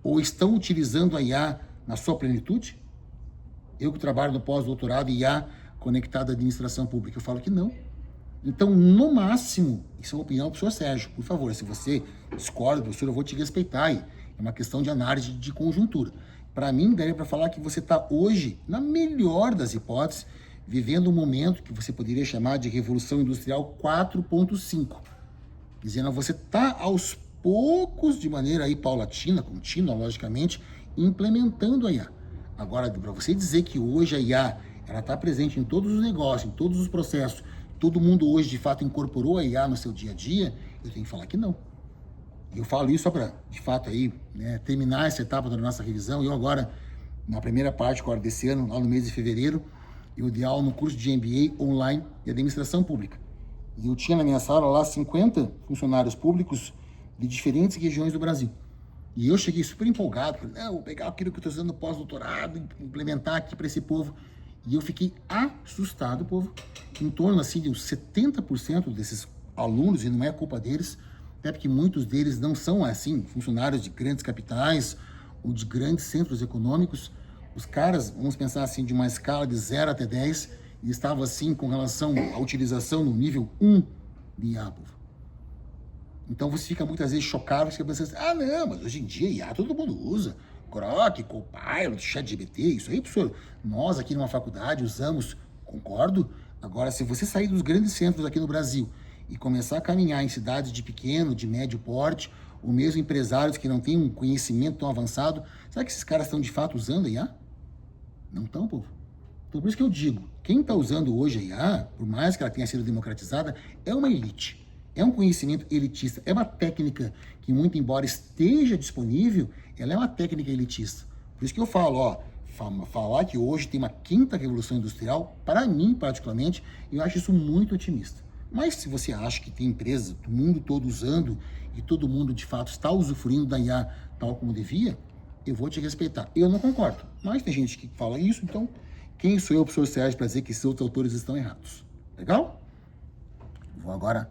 Ou estão utilizando a IA na sua plenitude? Eu que trabalho no pós-doutorado em IA conectada à administração pública, eu falo que não. Então, no máximo, isso é uma opinião do senhor Sérgio. Por favor, se você discorda, professor, eu vou te respeitar aí. É uma questão de análise de conjuntura. Para mim, daria para falar que você está hoje, na melhor das hipóteses, vivendo um momento que você poderia chamar de Revolução Industrial 4.5. Dizendo, você está aos poucos, de maneira aí paulatina, contínua, logicamente, implementando a IA. Agora, para você dizer que hoje a IA ela está presente em todos os negócios, em todos os processos, todo mundo hoje, de fato, incorporou a IA no seu dia a dia, eu tenho que falar que não. Eu falo isso só para, de fato, aí, né, terminar essa etapa da nossa revisão. Eu agora, na primeira parte agora desse ano, lá no mês de fevereiro, eu dei aula no curso de MBA online de administração pública. E eu tinha na minha sala lá 50 funcionários públicos de diferentes regiões do Brasil. E eu cheguei super empolgado, falei, não, vou pegar aquilo que eu estou usando no pós-doutorado, implementar aqui para esse povo. E eu fiquei assustado, povo, em torno assim de uns 70% desses alunos, e não é culpa deles, até porque muitos deles não são assim, funcionários de grandes capitais ou de grandes centros econômicos. Os caras, vamos pensar assim, de uma escala de 0 até 10, e estavam assim com relação à utilização no nível 1 de IA, povo. Então você fica muitas vezes chocado, você pensa assim, não, mas hoje em dia IA todo mundo usa. Grok, Copilot, ChatGPT, isso aí, professor, nós aqui numa faculdade usamos, concordo. Agora, se você sair dos grandes centros aqui no Brasil e começar a caminhar em cidades de pequeno, de médio porte, ou mesmo empresários que não têm um conhecimento tão avançado, será que esses caras estão de fato usando a IA? Não estão, povo. Então, por isso que eu digo, quem está usando hoje a IA, por mais que ela tenha sido democratizada, é uma elite. É um conhecimento elitista, é uma técnica que, muito embora esteja disponível, ela é uma técnica elitista. Por isso que eu falo, ó, falar que hoje tem uma quinta revolução industrial, para mim, particularmente, eu acho isso muito otimista. Mas se você acha que tem empresas do mundo todo usando e todo mundo, de fato, está usufruindo da IA tal como devia, eu vou te respeitar. Eu não concordo, mas tem gente que fala isso, então quem sou eu, professor Sérgio, para dizer que esses outros autores estão errados? Legal? Vou agora